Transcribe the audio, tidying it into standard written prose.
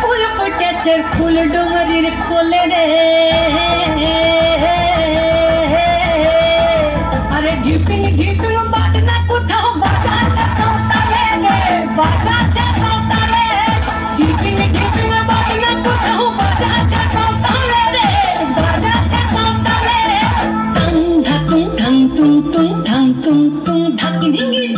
ফুল ফুটেছে ফুল ডুঙরির কোলে রে আরে ঢিপিং ঢিপিং বাজনা কোথাও বাজাচ্ছে সাঁওতালে রে বাজাচ্ছে সাঁওতালে ঢিপিং ঢিপিং বাজনা কোথাও বাজাচ্ছে সাঁওতালে রে বাজাচ্ছে সাঁওতালে টাং ধাতুং ধাং তুং তুং ধাং তুং তুং ধাকি ধিঙ্গি